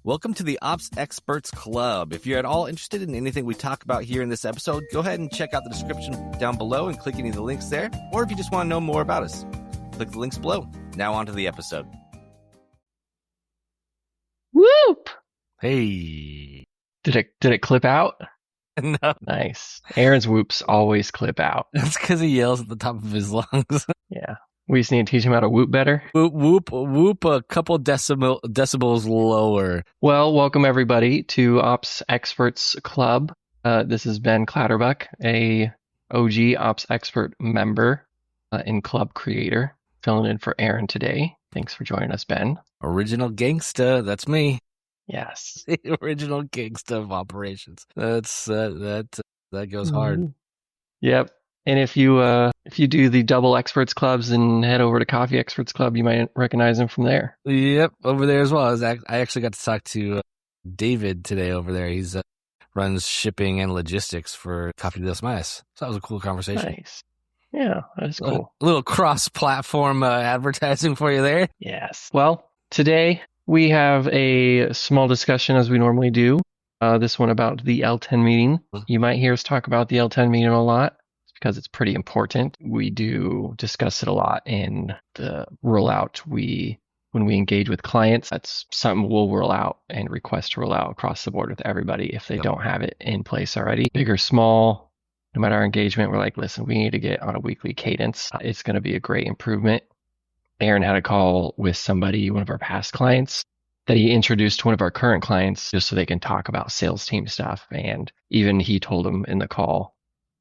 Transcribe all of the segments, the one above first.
Welcome to the Ops Experts Club. If you're at all interested in anything we talk about here in this episode, go ahead and check out the description down below and click any of the links there. Or if you just want to know more about us, click the links below. Now on to the episode. Whoop! Hey. Did it clip out? No. Nice. Aaron's whoops always clip out. That's because he yells at the top of his lungs. Yeah. We just need to teach him how to whoop better. Whoop a couple decibels lower. Well, welcome everybody to Ops Experts Club. This is Ben Clatterbuck, a OG Ops Expert member and club creator, filling in for Aaron today. Thanks for joining us, Ben. Original gangsta, that's me. Yes. The original gangsta of operations. That goes hard. Yep. And if you do the double experts clubs and head over to Coffee Experts Club, you might recognize him from there. Yep, over there as well. I actually got to talk to David today over there. He's runs shipping and logistics for Coffee de los Mayas. So that was a cool conversation. Nice. Yeah, that's cool. A little cross-platform advertising for you there. Yes. Well, today we have a small discussion as we normally do. This one about the L10 meeting. You might hear us talk about the L10 meeting a lot because it's pretty important. We do discuss it a lot in the rollout. When we engage with clients, that's something we'll roll out and request to roll out across the board with everybody if they don't have it in place already. Big or small, no matter our engagement, we're like, listen, we need to get on a weekly cadence. It's going to be a great improvement. Aaron had a call with somebody, one of our past clients, that he introduced to one of our current clients just so they can talk about sales team stuff. And even he told him in the call,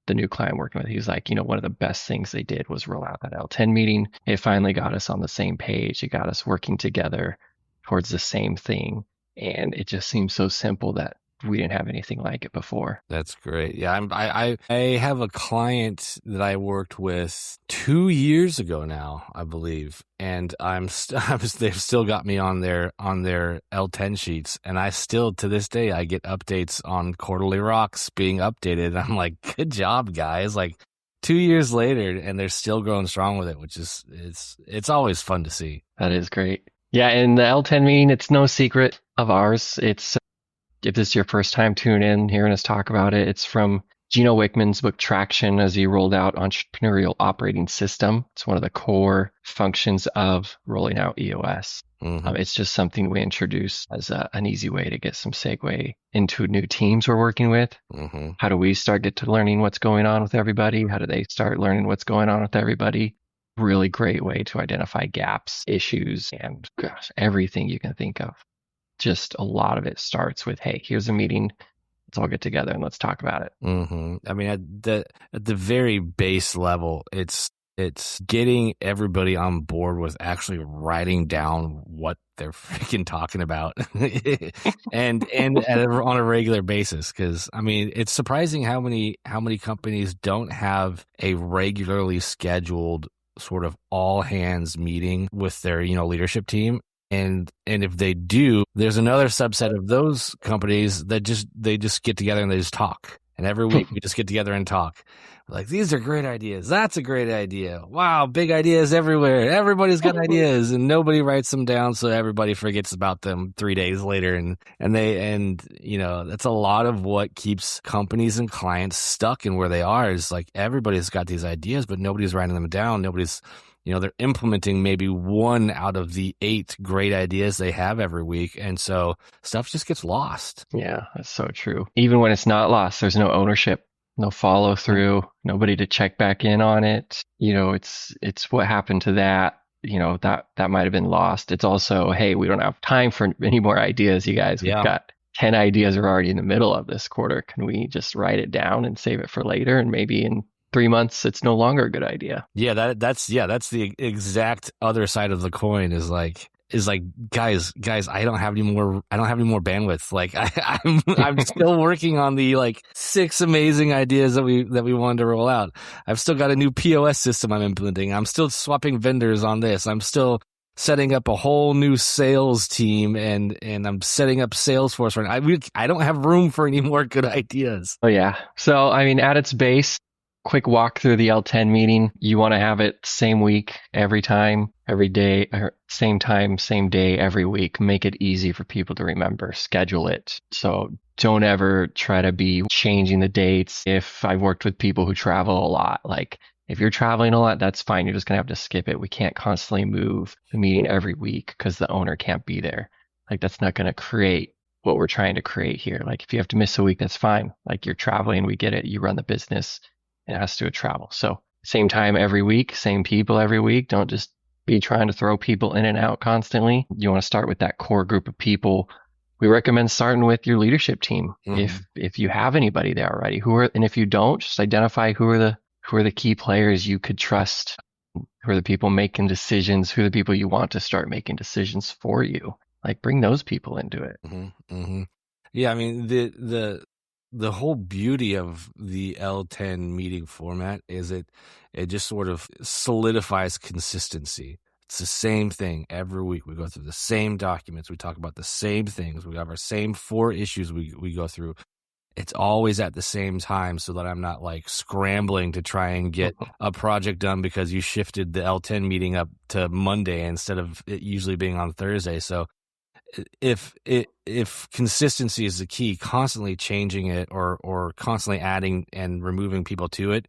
the new client working with, he was like, one of the best things they did was roll out that L10 meeting. It finally got us on the same page. It got us working together towards the same thing. And it just seems so simple that we didn't have anything like it before. That's great. Yeah, I have a client that I worked with 2 years ago now, I believe, and they've still got me on their L10 sheets, and I still to this day I get updates on quarterly rocks being updated. I'm like, good job, guys! Like 2 years later, and they're still growing strong with it, which is it's always fun to see. That is great. Yeah, and the L10 meeting, it's no secret of ours. It's if this is your first time tuning in, hearing us talk about it, it's from Gino Wickman's book Traction as he rolled out Entrepreneurial Operating System. It's one of the core functions of rolling out EOS. Mm-hmm. It's just something we introduced as an easy way to get some segue into new teams we're working with. Mm-hmm. How do we get to learning what's going on with everybody? How do they start learning what's going on with everybody? Really great way to identify gaps, issues, and everything you can think of. Just a lot of it starts with, hey, here's a meeting. Let's all get together and let's talk about it. Mm-hmm. I mean, at the very base level, it's getting everybody on board with actually writing down what they're freaking talking about, and on a regular basis. Because I mean, it's surprising how many companies don't have a regularly scheduled sort of all hands meeting with their leadership team. And if they do, there's another subset of those companies that they just get together and they just talk. And every week we just get together and talk. Like, these are great ideas. That's a great idea. Wow, big ideas everywhere. Everybody's got ideas, and nobody writes them down, so everybody forgets about them 3 days later. And that's a lot of what keeps companies and clients stuck in where they are. Is like everybody's got these ideas, but nobody's writing them down. Nobody's they're implementing maybe one out of the 8 great ideas they have every week. And so stuff just gets lost. Yeah, that's so true. Even when it's not lost, there's no ownership, no follow through, nobody to check back in on it. It's what happened to that. That might have been lost. It's also, hey, we don't have time for any more ideas, you guys. We've got 10 ideas are already in the middle of this quarter. Can we just write it down and save it for later? And maybe in 3 months, it's no longer a good idea. Yeah, that's the exact other side of the coin is like, guys, I don't have any more bandwidth. Like I'm still working on the 6 amazing ideas that we wanted to roll out. I've still got a new POS system I'm implementing. I'm still swapping vendors on this. I'm still setting up a whole new sales team and I'm setting up Salesforce right now. I don't have room for any more good ideas. Oh yeah. So I mean, at its base, quick walk through the L10 meeting. You want to have it same week, every time, every day, or same time, same day, every week. Make it easy for people to remember. Schedule it. So don't ever try to be changing the dates. If I've worked with people who travel a lot, like if you're traveling a lot, that's fine. You're just going to have to skip it. We can't constantly move the meeting every week because the owner can't be there. Like that's not going to create what we're trying to create here. Like if you have to miss a week, that's fine. Like you're traveling, we get it. You run the business. It has to travel. So same time every week, same people every week. Don't just be trying to throw people in and out constantly. You want to start with that core group of people. We recommend starting with your leadership team. If you have anybody there already, and if you don't, just identify who are the key players you could trust, who are the people making decisions, who are the people you want to start making decisions for you. Like bring those people into it. Yeah, I mean the whole beauty of the L10 meeting format is it just sort of solidifies consistency. It's the same thing every week. We go through the same documents. We talk about the same things. We have our same 4 issues we go through. It's always at the same time so that I'm not like scrambling to try and get a project done because you shifted the L10 meeting up to Monday instead of it usually being on Thursday. So if consistency is the key, constantly changing it or constantly adding and removing people to it,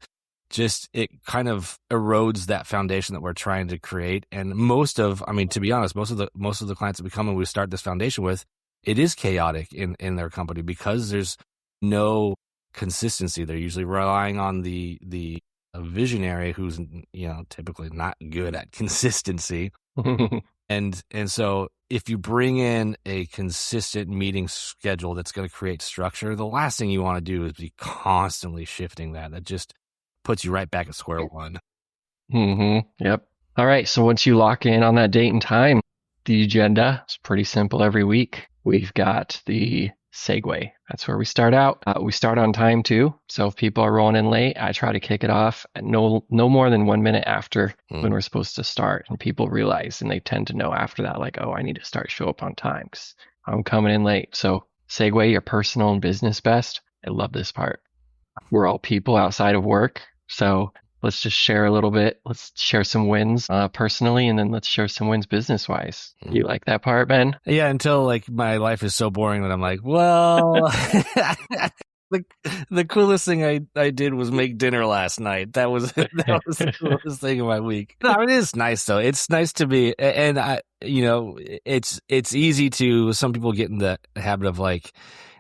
just it kind of erodes that foundation that we're trying to create. And to be honest, most of the clients that we come and we start this foundation with, it is chaotic in their company because there's no consistency. They're usually relying on the visionary who's typically not good at consistency. And so if you bring in a consistent meeting schedule that's going to create structure, the last thing you want to do is be constantly shifting that. That just puts you right back at square one. Yep. All right. So once you lock in on that date and time, the agenda is pretty simple every week. We've got the segue. That's where we start out. We start on time too. So if people are rolling in late, I try to kick it off at no more than 1 minute after when we're supposed to start. And people realize, and they tend to know after that, like, oh, I need to show up on time because I'm coming in late. So segue your personal and business best. I love this part. We're all people outside of work. So let's just share a little bit. Let's share some wins personally, and then let's share some wins business-wise. You like that part, Ben? Yeah, until like my life is so boring that I'm like, well, the coolest thing I did was make dinner last night. That was the coolest thing of my week. No, it is nice though. It's nice to be, and it's easy to, some people get in the habit of like,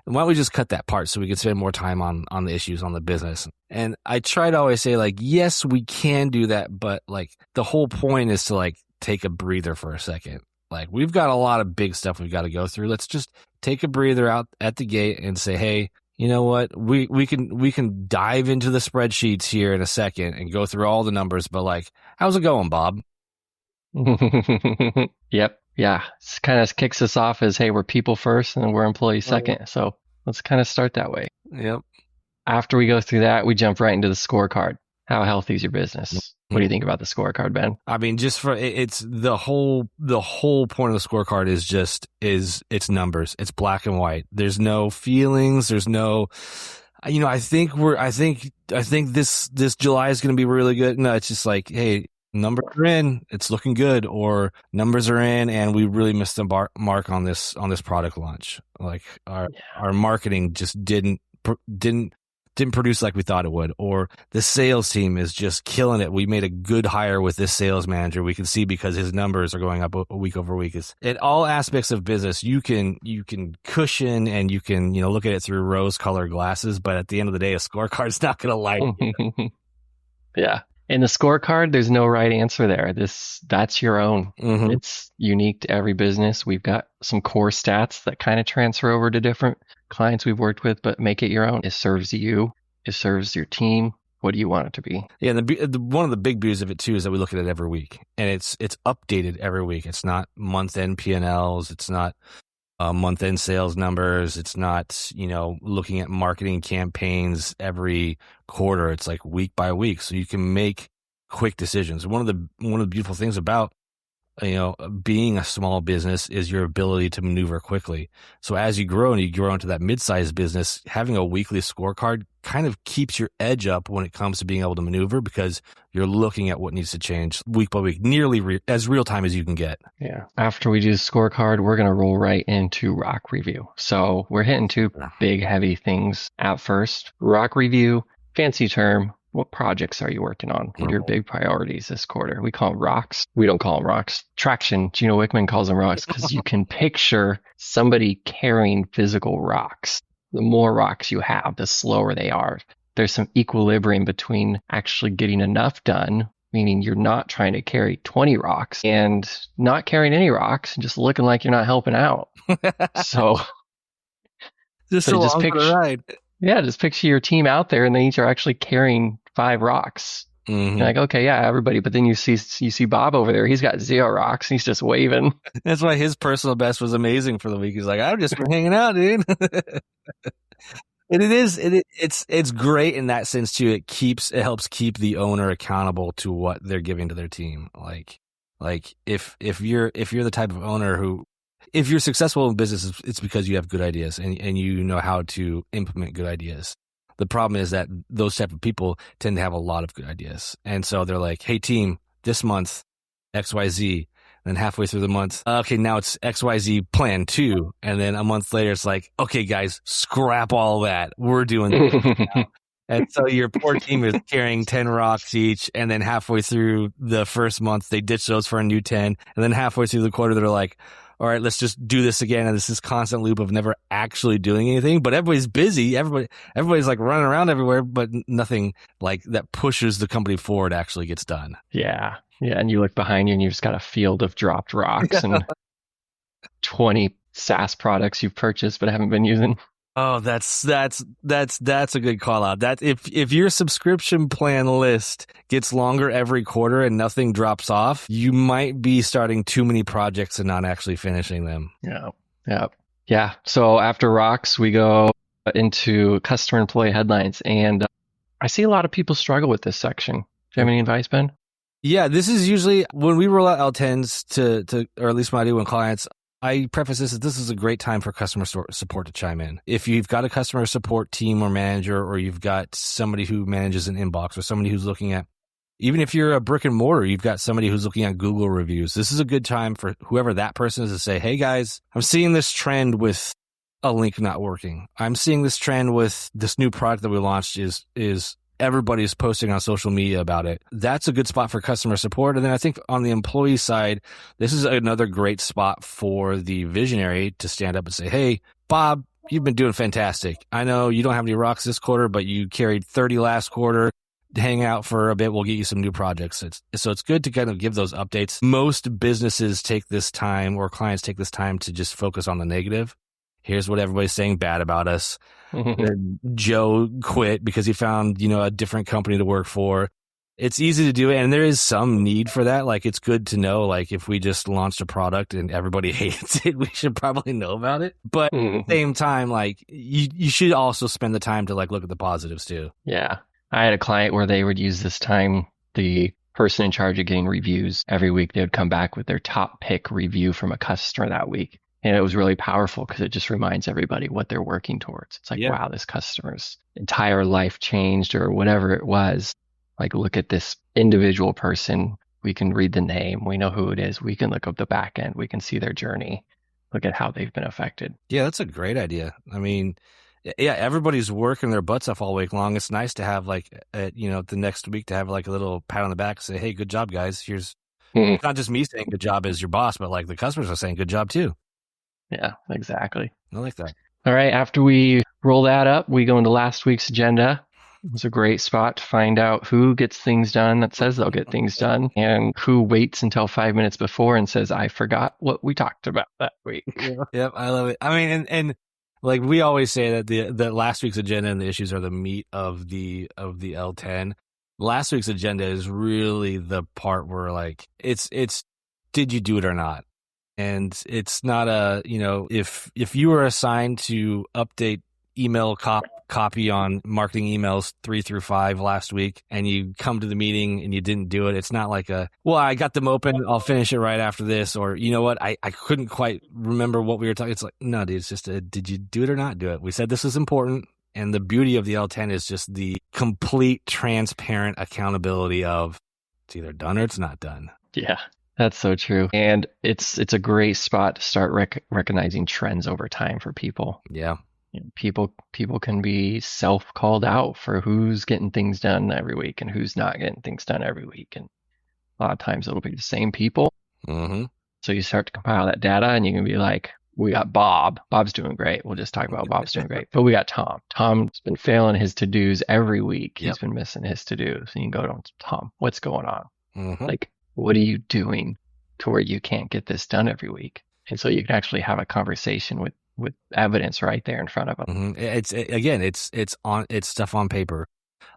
why don't we just cut that part so we can spend more time on the issues, on the business? And I try to always say like, yes, we can do that, but like the whole point is to like take a breather for a second. Like we've got a lot of big stuff we've got to go through. Let's just take a breather out at the gate and say, hey, you know what? We can dive into the spreadsheets here in a second and go through all the numbers, but like, how's it going, Bob? Yep. Yeah. It kind of kicks us off as, hey, we're people first and then we're employees second. So let's kind of start that way. Yep. After we go through that, we jump right into the scorecard. How healthy is your business? What do you think about the scorecard, Ben? I mean, it's the whole point of the scorecard is it's numbers. It's black and white. There's no feelings. There's no, I think this July is going to be really good. No, it's just like, hey, numbers are in, it's looking good, or numbers are in and we really missed the mark on this product launch. Like our marketing just didn't produce like we thought it would, or the sales team is just killing it. We made a good hire with this sales manager. We can see because his numbers are going up week over week. It's in all aspects of business. You can cushion and you can, look at it through rose colored glasses, but at the end of the day, a scorecard's not going to light you. Yeah. In the scorecard, there's no right answer there. That's your own. It's unique to every business. We've got some core stats that kind of transfer over to different clients we've worked with, but make it your own. It serves you. It serves your team. What do you want it to be? Yeah, and one of the big beauties of it too is that we look at it every week, and it's updated every week. It's not month-end P&Ls. It's not month-end sales numbers. It's not, looking at marketing campaigns every quarter. It's like week by week, so you can make quick decisions. One of the beautiful things about being a small business is your ability to maneuver quickly. So as you grow and you grow into that mid-sized business, having a weekly scorecard kind of keeps your edge up when it comes to being able to maneuver, because you're looking at what needs to change week by week, nearly as real time as you can get. Yeah. After we do the scorecard, we're going to roll right into rock review. So we're hitting two big, heavy things at first. Rock review, fancy term. What projects are you working on? What are your big priorities this quarter? We call them rocks. We don't call them rocks. Traction, Gino Wickman calls them rocks because you can picture somebody carrying physical rocks. The more rocks you have, the slower they are. There's some equilibrium between actually getting enough done, meaning you're not trying to carry 20 rocks, and not carrying any rocks and just looking like you're not helping out. So just picture the ride. Yeah, just picture your team out there and they each are actually carrying 5 rocks. Mm-hmm. You're like, okay, yeah, everybody. But then you see Bob over there. He's got 0 rocks and he's just waving. That's why his personal best was amazing for the week. He's like, I've just been hanging out, dude. And it's great in that sense too. It helps keep the owner accountable to what they're giving to their team. Like if you're the type of owner who, if you're successful in business, it's because you have good ideas and you know how to implement good ideas. The problem is that those type of people tend to have a lot of good ideas. And so they're like, hey team, this month, XYZ. And then halfway through the month, okay, now it's XYZ plan 2. And then a month later, it's like, okay, guys, scrap all that. We're doing this now. And so your poor team is carrying 10 rocks each. And then halfway through the first month, they ditch those for a new 10. And then halfway through the quarter, they're like, all right, let's just do this again. And this is constant loop of never actually doing anything, but everybody's busy. Everybody's like running around everywhere, but nothing like that pushes the company forward actually gets done. Yeah. Yeah. And you look behind you and you've just got a field of dropped rocks and 20 SaaS products you've purchased but haven't been using. Oh, that's a good call out. That if your subscription plan list gets longer every quarter and nothing drops off, you might be starting too many projects and not actually finishing them. Yeah. So after rocks, we go into customer employee headlines, and I see a lot of people struggle with this section. Do you have any advice, Ben? Yeah, this is usually when we roll out L10s to or at least when I do when clients, I preface this as this is a great time for customer support to chime in. If you've got a customer support team or manager, or you've got somebody who manages an inbox, or somebody who's looking at, even if you're a brick and mortar, you've got somebody who's looking at Google reviews. This is a good time for whoever that person is to say, hey guys, I'm seeing this trend with a link not working. I'm seeing this trend with this new product that we launched is everybody's posting on social media about it. That's a good spot for customer support. And then I think on the employee side, this is another great spot for the visionary to stand up and say, hey, Bob, you've been doing fantastic. I know you don't have any rocks this quarter, but you carried 30 last quarter. Hang out for a bit. We'll get you some new projects. So it's good to kind of give those updates. Most businesses take this time, or clients take this time, to just focus on the negative. Here's what everybody's saying bad about us. Joe quit because he found, a different company to work for. It's easy to do it, and there is some need for that. Like, it's good to know, like, if we just launched a product and everybody hates it, we should probably know about it. But at the same time, like, you should also spend the time to, like, look at the positives too. Yeah. I had a client where they would use this time, the person in charge of getting reviews every week, they would come back with their top pick review from a customer that week. And it was really powerful because it just reminds everybody what they're working towards. It's like, wow, this customer's entire life changed, or whatever it was. Like, look at this individual person. We can read the name. We know who it is. We can look up the back end. We can see their journey. Look at how they've been affected. Yeah, that's a great idea. I mean, yeah, everybody's working their butts off all week long. It's nice to have, like, the next week to have, like, a little pat on the back and say, hey, good job, guys. Here's not just me saying good job as your boss, but, like, the customers are saying good job too. Yeah, exactly. I like that. All right. After we roll that up, we go into last week's agenda. It was a great spot to find out who gets things done that says they'll get things done, and who waits until 5 minutes before and says, I forgot what we talked about that week. Yep, I love it. I mean, and like we always say that that last week's agenda and the issues are the meat of the L10. Last week's agenda is really the part where, like, it's did you do it or not? And it's not if you were assigned to update email copy on marketing emails 3 through 5 last week, and you come to the meeting and you didn't do it. It's not like I got them open, I'll finish it right after this, or you know what, I couldn't quite remember what we were talking. It's like, no, dude, it's just did you do it or not do it? We said this is important. And the beauty of the L10 is just the complete transparent accountability of it's either done or it's not done. Yeah, that's so true. And it's a great spot to start recognizing trends over time for people. Yeah. People can be self-called out for who's getting things done every week and who's not getting things done every week. And a lot of times it'll be the same people. Mm-hmm. So you start to compile that data and you can be like, we got Bob. Bob's doing great. We'll just talk about Bob's doing great. But we got Tom. Tom's been failing his to-dos every week. He's been missing his to-dos. And you can go to Tom, what's going on? Mm-hmm. Like, what are you doing to where you can't get this done every week? And so you can actually have a conversation with evidence right there in front of them. Mm-hmm. It's stuff on paper.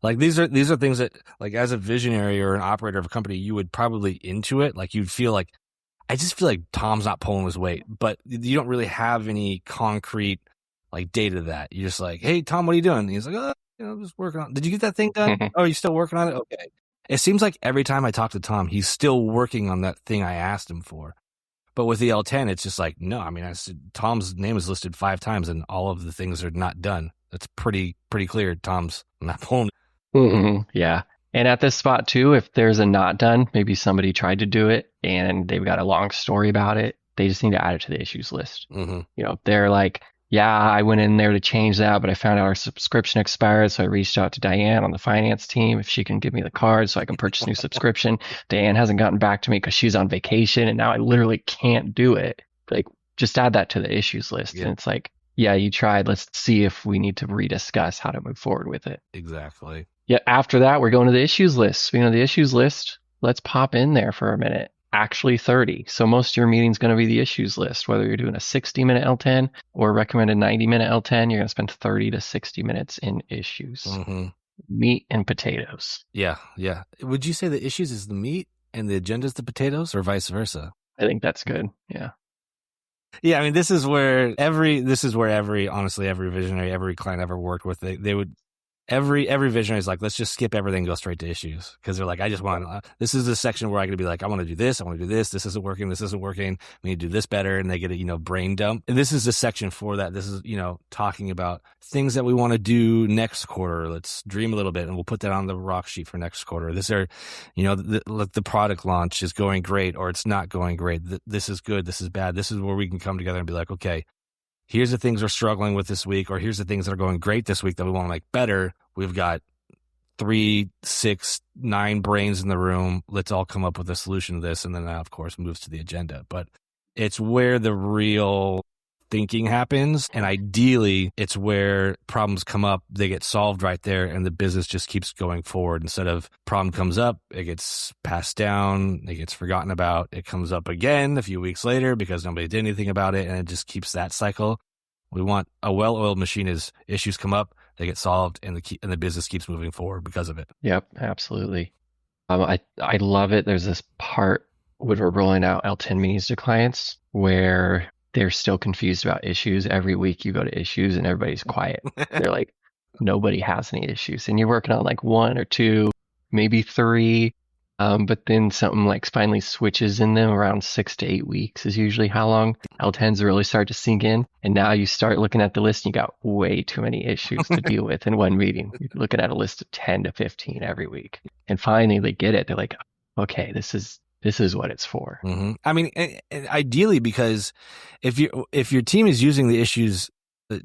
Like these are things that, like, as a visionary or an operator of a company, you would probably intuit. Like you'd feel like, I just feel like Tom's not pulling his weight, but you don't really have any concrete like data to that. You're just like, hey, Tom, what are you doing? And he's like, just working on. Did you get that thing done? Oh, you still working on it? Okay. It seems like every time I talk to Tom, he's still working on that thing I asked him for. But with the L10, it's just like, no, I mean, Tom's name is listed 5 times and all of the things are not done. That's pretty clear. Tom's not pulling. Mm-hmm. Yeah. And at this spot too, if there's a not done, maybe somebody tried to do it and they've got a long story about it, they just need to add it to the issues list. Mm-hmm. They're like, yeah, I went in there to change that, but I found out our subscription expired. So I reached out to Diane on the finance team if she can give me the card so I can purchase a new subscription. Diane hasn't gotten back to me because she's on vacation and now I literally can't do it. Like, just add that to the issues list. Yeah. And it's like, yeah, you tried. Let's see if we need to rediscuss how to move forward with it. Exactly. Yeah, after that, we're going to the issues list. The issues list, let's pop in there for a minute. Actually 30. So most of your meeting's going to be the issues list. Whether you're doing a 60-minute L10 or a recommended 90-minute L10, you're going to spend 30 to 60 minutes in issues. Mm-hmm. Meat and potatoes. Yeah. Would you say the issues is the meat and the agenda is the potatoes, or vice versa? I think that's good. Yeah. Yeah, I mean, this is where every visionary, every client I've ever worked with, they would, every visionary is like, let's just skip everything and go straight to issues. Because they're like, I just want, this is the section where I can be like, I want to do this, this isn't working, we need to do this better, and they get a, brain dump. And this is the section for that. This is, talking about things that we want to do next quarter. Let's dream a little bit, and we'll put that on the rock sheet for next quarter. This are, the product launch is going great, or it's not going great. This is good, this is bad. This is where we can come together and be like, okay, here's the things we're struggling with this week, or here's the things that are going great this week that we want to make better. We've got 3, 6, 9 brains in the room. Let's all come up with a solution to this. And then that, of course, moves to the agenda. But it's where the real thinking happens. And ideally, it's where problems come up, they get solved right there, and the business just keeps going forward. Instead of problem comes up, it gets passed down, it gets forgotten about, it comes up again a few weeks later because nobody did anything about it, and it just keeps that cycle. We want a well-oiled machine as issues come up, they get solved, and the business keeps moving forward because of it. Yep, absolutely. I love it. There's this part when we're rolling out L10 meetings to clients where they're still confused about issues. Every week you go to issues and everybody's quiet. They're like, nobody has any issues. And you're working on like 1 or 2, maybe 3. But then something like finally switches in them around 6 to 8 weeks is usually how long L10s really start to sink in. And now you start looking at the list and you got way too many issues to deal with in one meeting. You're looking at a list of 10 to 15 every week. And finally they get it. They're like, okay, this is what it's for. Mm-hmm. I mean, ideally, because if your team is using the issues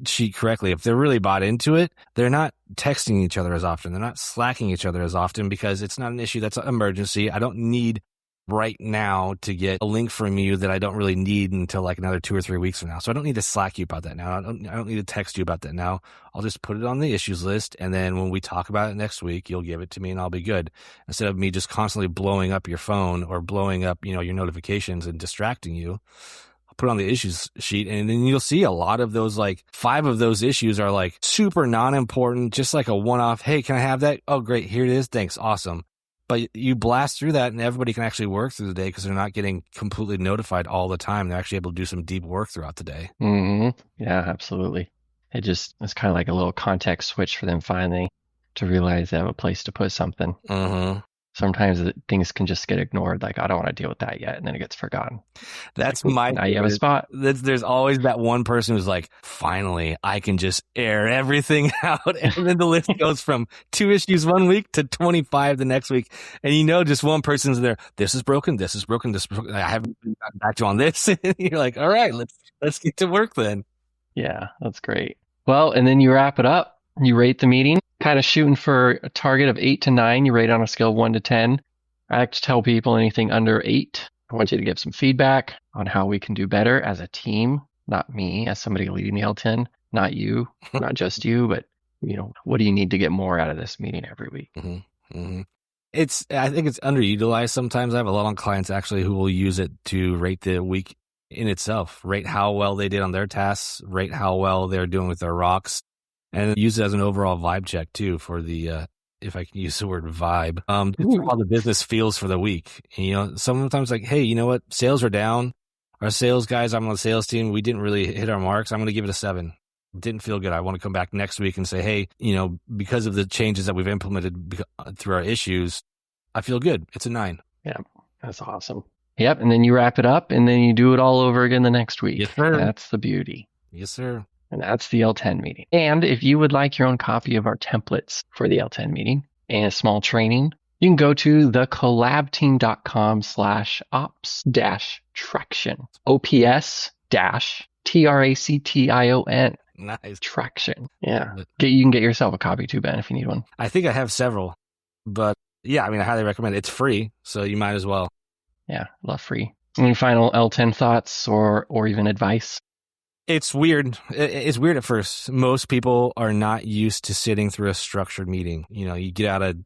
sheet correctly, if they're really bought into it, they're not texting each other as often. They're not slacking each other as often because it's not an issue that's an emergency. I don't need right now to get a link from you that I don't really need until like another 2 or 3 weeks from now. So I don't need to slack you about that now. I don't need to text you about that now. I'll just put it on the issues list, and then when we talk about it next week, you'll give it to me and I'll be good. Instead of me just constantly blowing up your phone or blowing up, your notifications and distracting you, put it on the issues sheet, and then you'll see a lot of those, like 5 of those issues are like super non-important, just like a one-off. Hey, can I have that? Oh, great. Here it is. Thanks. Awesome. But you blast through that and everybody can actually work through the day because they're not getting completely notified all the time. They're actually able to do some deep work throughout the day. Mm-hmm. Yeah, absolutely. It's kind of like a little context switch for them finally to realize they have a place to put something. Mm-hmm. Sometimes things can just get ignored. Like, I don't want to deal with that yet. And then it gets forgotten. That's like, my now you have a spot. There's always that one person who's like, finally, I can just air everything out. And then the list goes from 2 issues one week to 25 the next week. And just one person's there. This is broken. This is broken. This is broken. I haven't gotten back to you on this. And you're like, all right, let's get to work then. Yeah, that's great. Well, and then you wrap it up. You rate the meeting, kind of shooting for a target of 8 to 9. You rate on a scale of 1 to 10. I like to tell people anything under 8. I want you to give some feedback on how we can do better as a team, not me as somebody leading the L10, not you, not just you, but what do you need to get more out of this meeting every week? Mm-hmm. Mm-hmm. I think it's underutilized sometimes. I have a lot of clients actually who will use it to rate the week in itself, rate how well they did on their tasks, rate how well they're doing with their rocks, and use it as an overall vibe check too for the, if I can use the word vibe, how the business feels for the week. And, sometimes like, hey, you know what? Sales are down. Our sales guys, I'm on the sales team. We didn't really hit our marks. I'm going to give it a 7. Didn't feel good. I want to come back next week and say, hey, because of the changes that we've implemented through our issues, I feel good. It's a 9. Yeah, that's awesome. Yep. And then you wrap it up and then you do it all over again the next week. Yes, sir. That's the beauty. Yes, sir. And that's the L10 meeting. And if you would like your own copy of our templates for the L10 meeting and a small training, you can go to thecollabteam.com/ops-traction. OPS-TRACTION. Nice. Traction. Yeah. You can get yourself a copy too, Ben, if you need one. I think I have several. But yeah, I highly recommend it. It's free, so you might as well. Yeah, love free. Any final L10 thoughts or even advice? It's weird. It's weird at first. Most people are not used to sitting through a structured meeting. You get out of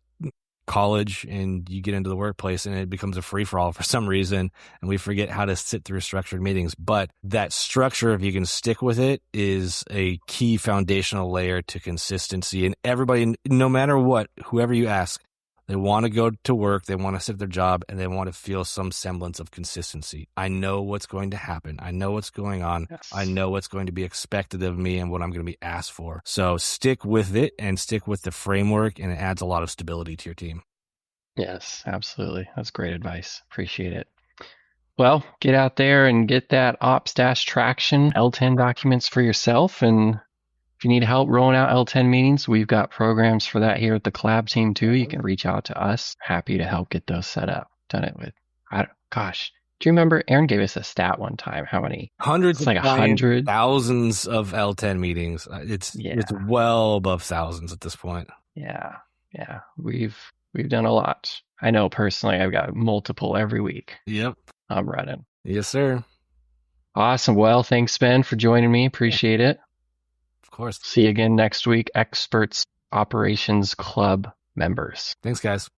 college and you get into the workplace and it becomes a free-for-all for some reason, and we forget how to sit through structured meetings. But that structure, if you can stick with it, is a key foundational layer to consistency. And everybody, no matter what, whoever you ask, they want to go to work, they want to sit at their job, and they want to feel some semblance of consistency. I know what's going to happen. I know what's going on. Yes. I know what's going to be expected of me and what I'm going to be asked for. So stick with it and stick with the framework, and it adds a lot of stability to your team. Yes, absolutely. That's great advice. Appreciate it. Well, get out there and get that ops-traction L10 documents for yourself. And if you need help rolling out L10 meetings, we've got programs for that here at the Collab team too. You can reach out to us. Happy to help get those set up. Done it with, do you remember Aaron gave us a stat one time? How many? Hundreds, it's like 100, thousands of L10 meetings. It's well above thousands at this point. Yeah, we've done a lot. I know personally, I've got multiple every week. Yep, I'm running. Yes, sir. Awesome. Well, thanks, Ben, for joining me. Appreciate it. Of course. See you again next week, Experts Operations Club members. Thanks, guys.